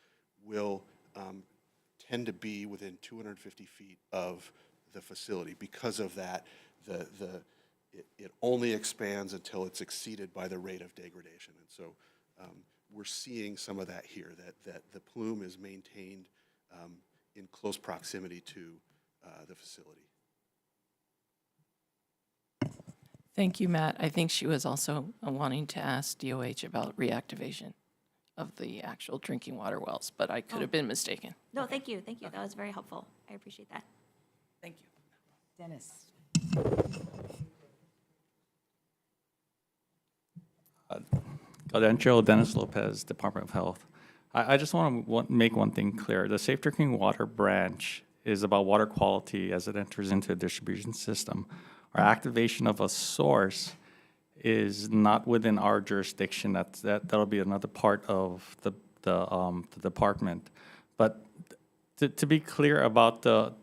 will tend to be within 250 feet of the facility. Because of that, it only expands until it's exceeded by the rate of degradation. And so we're seeing some of that here, that the plume is maintained in close proximity to the facility. Thank you, Matt. I think she was also wanting to ask DOH about reactivation of the actual drinking water wells, but I could have been mistaken. No, thank you, thank you. That was very helpful. I appreciate that. Thank you. Dennis. Gaudenzio Dennis Lopez, Department of Health. I just want to make one thing clear. The Safe Drinking Water branch is about water quality as it enters into a distribution system. Our activation of a source is not within our jurisdiction. That'll be another part of the department. But to be clear about the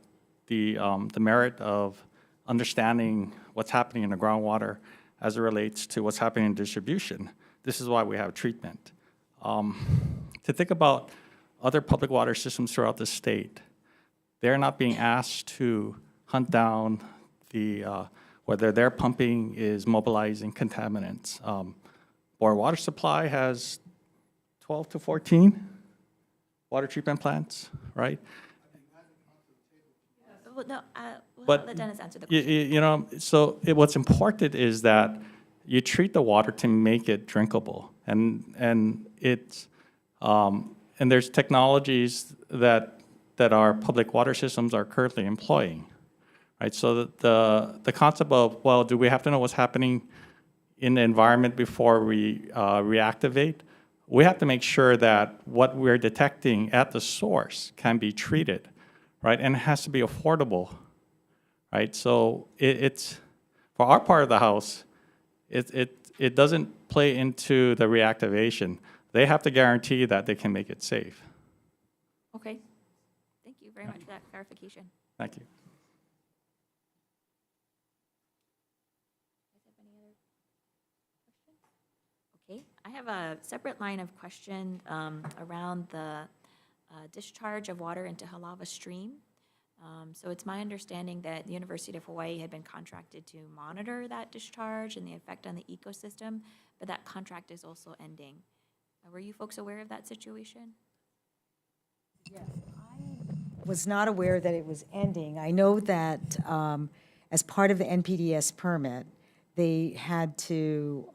merit of understanding what's happening in the groundwater as it relates to what's happening in distribution, this is why we have treatment. To think about other public water systems throughout the state, they're not being asked to hunt down whether their pumping is mobilizing contaminants. Our water supply has 12 to 14 water treatment plants, right? Well, no, we'll But let Dennis answer the question. What's important is that you treat the water to make it drinkable, and there's technologies that our public water systems are currently employing, right? So the concept of, well, do we have to know what's happening in the environment before we reactivate? We have to make sure that what we're detecting at the source can be treated, right? And it has to be affordable, right? So it's for our part of the house, it doesn't play into the reactivation. They have to guarantee that they can make it safe. Okay. Thank you very much for that clarification. Thank you. Okay, I have a separate line of question around the discharge of water into Halava Stream. So it's my understanding that the University of Hawaii had been contracted to monitor that discharge and the effect on the ecosystem, but that contract is also ending. Were you folks aware of that situation? Was not aware that it was ending. I know that as part of the NPDES permit, they have to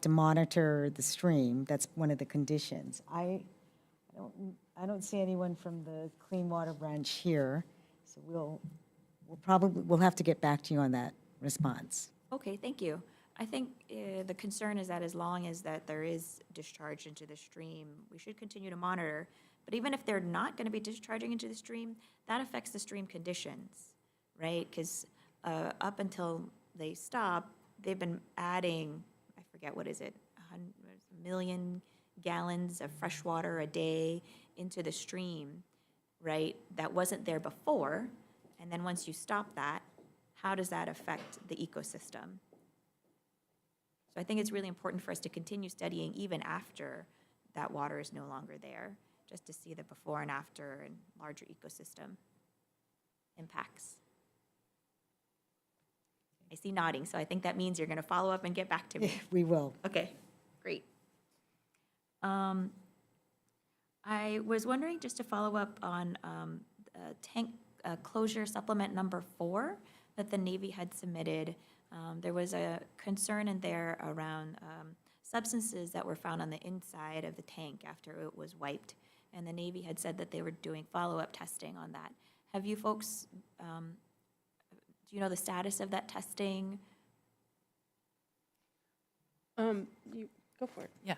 monitor the stream. That's one of the conditions. I don't see anyone from the Clean Water branch here, so we'll have to get back to you on that response. Okay, thank you. I think the concern is that as long as that there is discharge into the stream, we should continue to monitor. But even if they're not going to be discharging into the stream, that affects the stream conditions, right? Because up until they stop, they've been adding, I forget what is it, 100 million gallons of fresh water a day into the stream, right? That wasn't there before. And then once you stop that, how does that affect the ecosystem? So I think it's really important for us to continue studying even after that water is no longer there, just to see the before and after and larger ecosystem impacts. I see nodding, so I think that means you're going to follow up and get back to me. We will. Okay, great. I was wondering, just to follow up on tank closure supplement number 4 that the Navy had submitted. There was a concern in there around substances that were found on the inside of the tank after it was wiped. And the Navy had said that they were doing follow-up testing on that. Have you folks, do you know the status of that testing? You go for it. Yeah.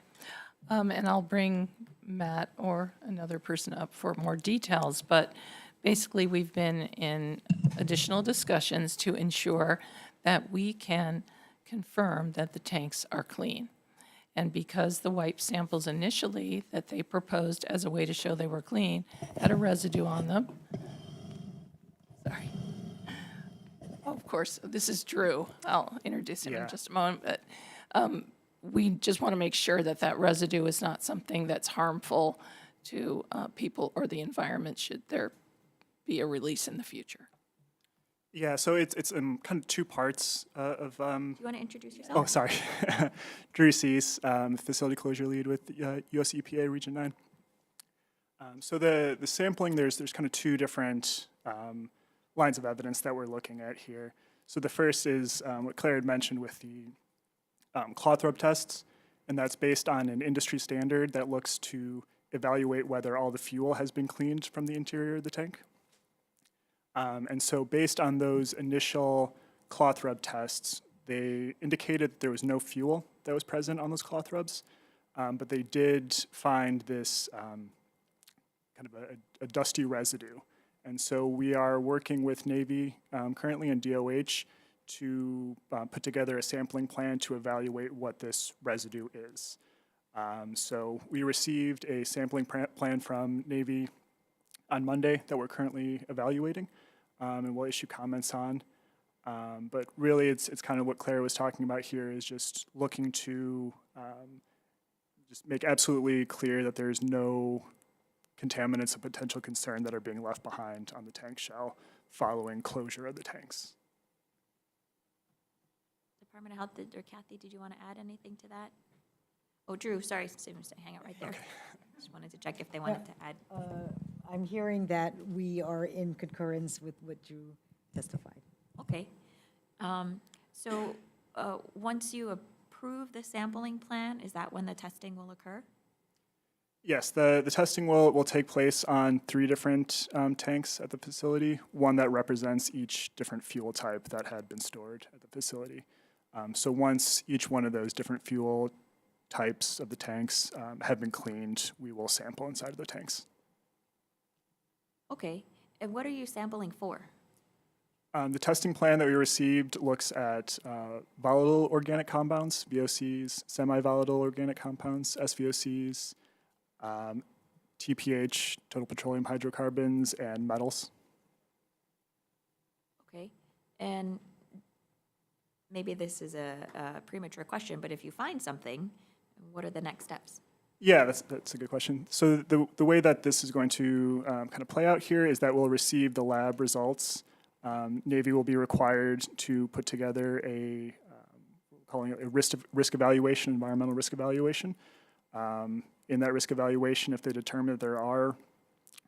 And I'll bring Matt or another person up for more details, but basically, we've been in additional discussions to ensure that we can confirm that the tanks are clean. And because the wipe samples initially that they proposed as a way to show they were clean had a residue on them. Sorry. Oh, of course, this is Drew. I'll introduce him in just a moment, but we just want to make sure that that residue is not something that's harmful to people or the environment should there be a release in the future. Yeah, so it's kind of two parts of. Do you want to introduce yourself? Oh, sorry, Drew Cease, facility closure lead with US EPA Region 9. So the sampling, there's kind of two different lines of evidence that we're looking at here. So the first is what Claire had mentioned with the cloth rub tests, and that's based on an industry standard that looks to evaluate whether all the fuel has been cleaned from the interior of the tank. And so based on those initial cloth rub tests, they indicated that there was no fuel that was present on those cloth rubs, but they did find this kind of a dusty residue. And so we are working with Navy currently in DOH to put together a sampling plan to evaluate what this residue is. So we received a sampling plan from Navy on Monday that we're currently evaluating, and we'll issue comments on. But really, it's kind of what Claire was talking about here, is just looking to just make absolutely clear that there's no contaminants of potential concern that are being left behind on the tank shell following closure of the tanks. Department of Health, or Kathy, did you want to add anything to that? Oh, Drew, sorry, hang out right there. Okay. Just wanted to check if they wanted to add. I'm hearing that we are in concurrence with what you testified. Okay. So once you approve the sampling plan, is that when the testing will occur? Yes, the testing will take place on 3 different tanks at the facility, one that represents each different fuel type that had been stored at the facility. So once each one of those different fuel types of the tanks have been cleaned, we will sample inside of the tanks. Okay. And what are you sampling for? The testing plan that we received looks at volatile organic compounds, VOCs, semi-volatile organic compounds, SVOCs, TPH, total petroleum hydrocarbons, and metals. Okay. And maybe this is a premature question, but if you find something, what are the next steps? Yeah, that's a good question. So the way that this is going to kind of play out here is that we'll receive the lab results. Navy will be required to put together a calling it a risk evaluation, environmental risk evaluation. In that risk evaluation, if they determine that there are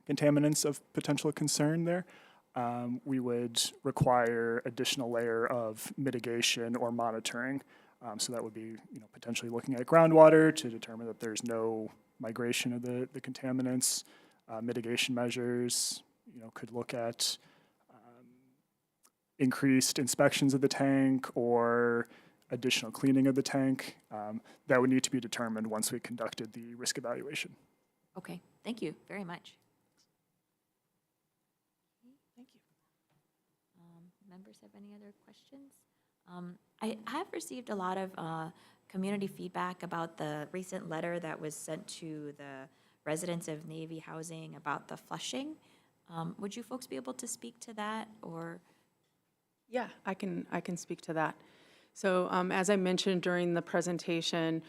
contaminants of potential concern there, we would require additional layer of mitigation or monitoring. So that would be, potentially looking at groundwater to determine that there's no migration of the contaminants. Mitigation measures, could look at increased inspections of the tank or additional cleaning of the tank. That would need to be determined once we conducted the risk evaluation. Okay. Thank you very much. Thank you. Members have any other questions? I have received a lot of community feedback about the recent letter that was sent to the residents of Navy housing about the flushing. Would you folks be able to speak to that, or? Yeah, I can speak to that. So as I mentioned during the presentation,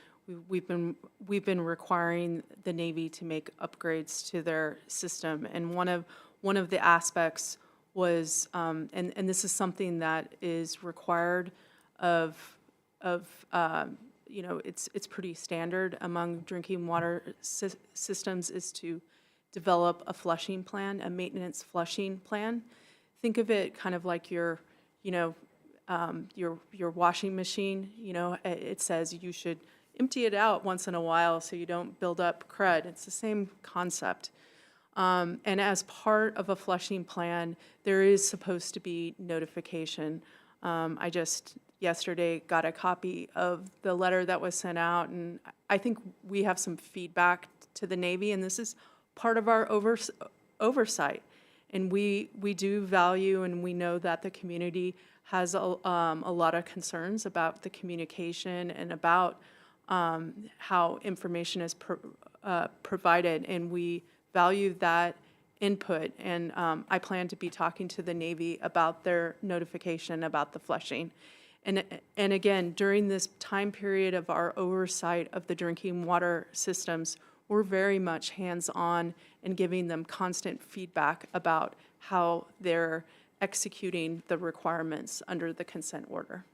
We've been requiring the Navy to make upgrades to their system, and one of the aspects was, and this is something that is required of it's pretty standard among drinking water systems, is to develop a flushing plan, a maintenance flushing plan. Think of it kind of like your washing machine. It says you should empty it out once in a while so you don't build up crud. It's the same concept. And as part of a flushing plan, there is supposed to be notification. I just yesterday got a copy of the letter that was sent out, and I think we have some feedback to the Navy, and this is part of our oversight. And we do value, and we know that the community has a lot of concerns about the communication and about how information is provided, and we value that input. And I plan to be talking to the Navy about their notification about the flushing. And again, during this time period of our oversight of the drinking water systems, we're very much hands-on and giving them constant feedback about how they're executing the requirements under the consent order.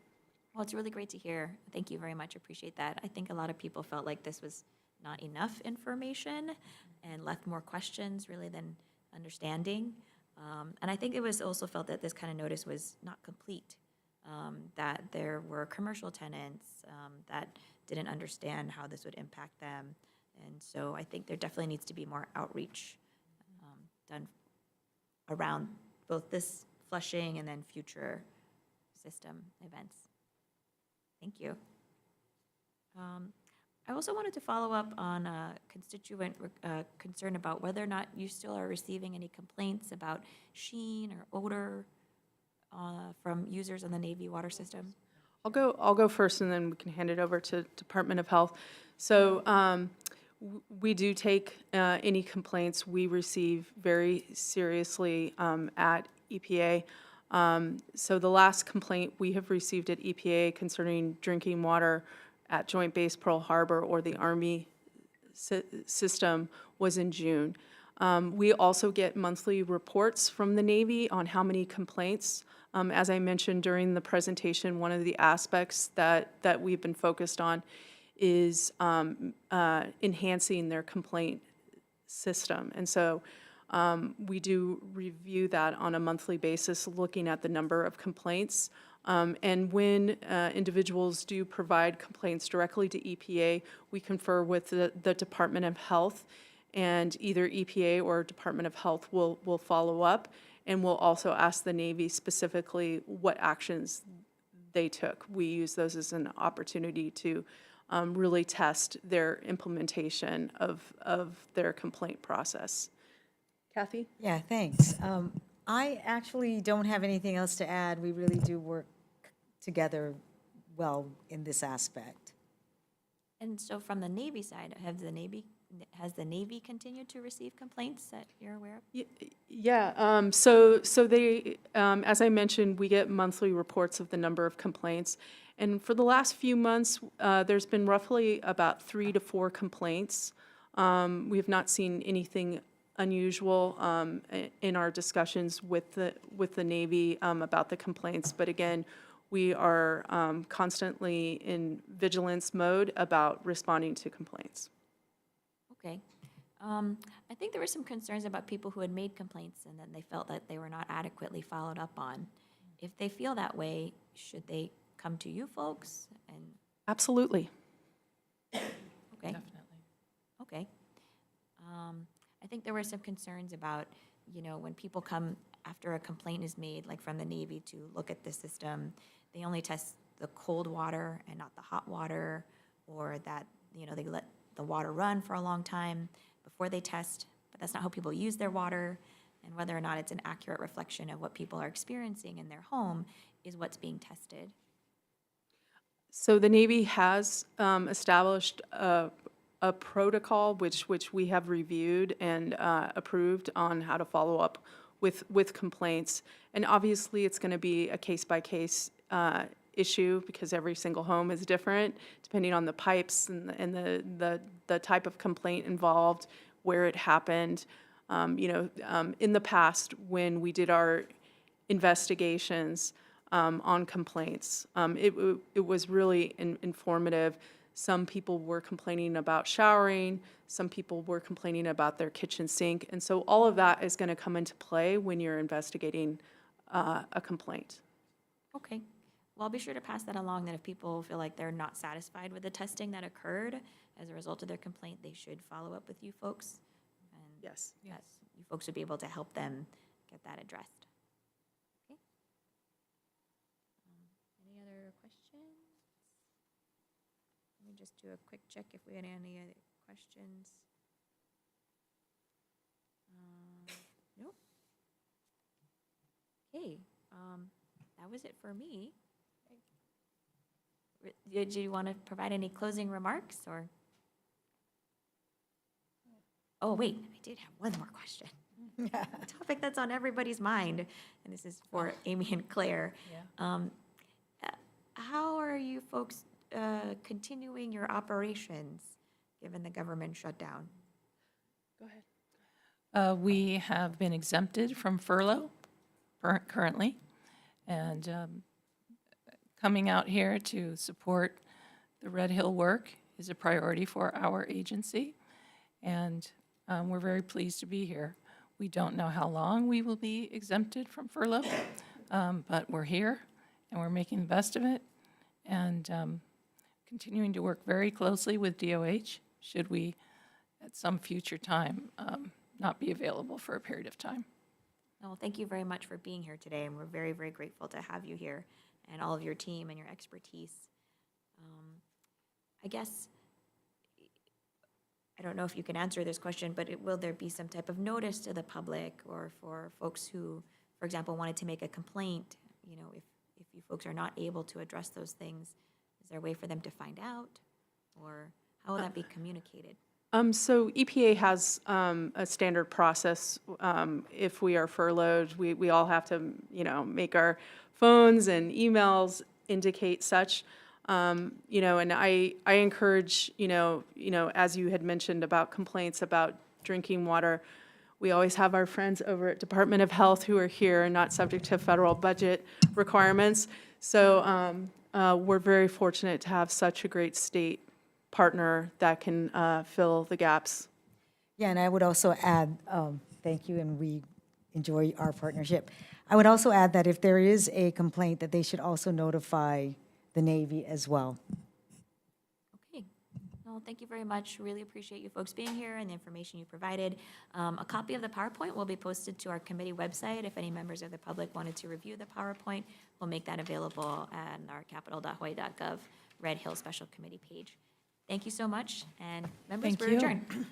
Well, it's really great to hear. Thank you very much. Appreciate that. I think a lot of people felt like this was not enough information and left more questions really than understanding. And I think it was also felt that this kind of notice was not complete, that there were commercial tenants that didn't understand how this would impact them. And so I think there definitely needs to be more outreach done around both this flushing and then future system events. Thank you. I also wanted to follow up on a constituent concern about whether or not you still are receiving any complaints about sheen or odor from users on the Navy water system. I'll go first, and then we can hand it over to Department of Health. So we do take any complaints we receive very seriously at EPA. So the last complaint we have received at EPA concerning drinking water at Joint Base Pearl Harbor or the Army system was in June. We also get monthly reports from the Navy on how many complaints. As I mentioned during the presentation, one of the aspects that we've been focused on is enhancing their complaint system. And so we do review that on a monthly basis, looking at the number of complaints. And when individuals do provide complaints directly to EPA, we confer with the Department of Health, and either EPA or Department of Health will follow up, and we'll also ask the Navy specifically what actions they took. We use those as an opportunity to really test their implementation of their complaint process. Kathy? Yeah, thanks. I actually don't have anything else to add. We really do work together well in this aspect. And so from the Navy side, has the Navy continued to receive complaints that you're aware of? Yeah, so they, as I mentioned, we get monthly reports of the number of complaints. And for the last few months, there's been roughly about 3 to 4 complaints. We have not seen anything unusual in our discussions with the Navy about the complaints. But again, we are constantly in vigilance mode about responding to complaints. Okay. I think there were some concerns about people who had made complaints and then they felt that they were not adequately followed up on. If they feel that way, should they come to you folks? And Absolutely. okay. Definitely. Okay. I think there were some concerns about, when people come after a complaint is made, like from the Navy, to look at the system, they only test the cold water and not the hot water, or that, they let the water run for a long time before they test, but that's not how people use their water, and whether or not it's an accurate reflection of what people are experiencing in their home is what's being tested. So the Navy has established a protocol which we have reviewed and approved on how to follow up with complaints. And obviously, it's going to be a case-by-case issue because every single home is different, depending on the pipes and the type of complaint involved, where it happened. In the past, when we did our investigations on complaints, it was really informative. Some people were complaining about showering, some people were complaining about their kitchen sink, and so all of that is going to come into play when you're investigating a complaint. Okay. Well, I'll be sure to pass that along, that if people feel like they're not satisfied with the testing that occurred as a result of their complaint, they should follow up with you folks. And Yes. that you folks would be able to help them get that addressed. Okay. Any other questions? Let me just do a quick check if we had any other questions. Nope. Okay, that was it for me. Did you want to provide any closing remarks, or? Oh, wait, I did have one more question. A topic that's on everybody's mind, and this is for Amy and Claire. How are you folks continuing your operations, given the government shutdown? Go ahead. We have been exempted from furlough currently, and coming out here to support the Red Hill work is a priority for our agency, and we're very pleased to be here. We don't know how long we will be exempted from furlough, but we're here, and we're making the best of it, and continuing to work very closely with DOH should we, at some future time, not be available for a period of time. Well, thank you very much for being here today, and we're very, very grateful to have you here and all of your team and your expertise. I guess, I don't know if you can answer this question, but will there be some type of notice to the public or for folks who, for example, wanted to make a complaint? You know, if you folks are not able to address those things, is there a way for them to find out? Or how will that be communicated? So EPA has a standard process. If we are furloughed, we all have to, make our phones and emails indicate such. And I encourage, as you had mentioned about complaints about drinking water, we always have our friends over at Department of Health who are here and not subject to federal budget requirements. So we're very fortunate to have such a great state partner that can fill the gaps. Yeah, and I would also add, thank you, and we enjoy our partnership. I would also add that if there is a complaint, that they should also notify the Navy as well. Okay. Well, thank you very much. Really appreciate you folks being here and the information you provided. A copy of the PowerPoint will be posted to our committee website. If any members of the public wanted to review the PowerPoint, we'll make that available on our capital.hawaii.gov Red Hill Special Committee page. Thank you so much, and members, Thank we're you. adjourned.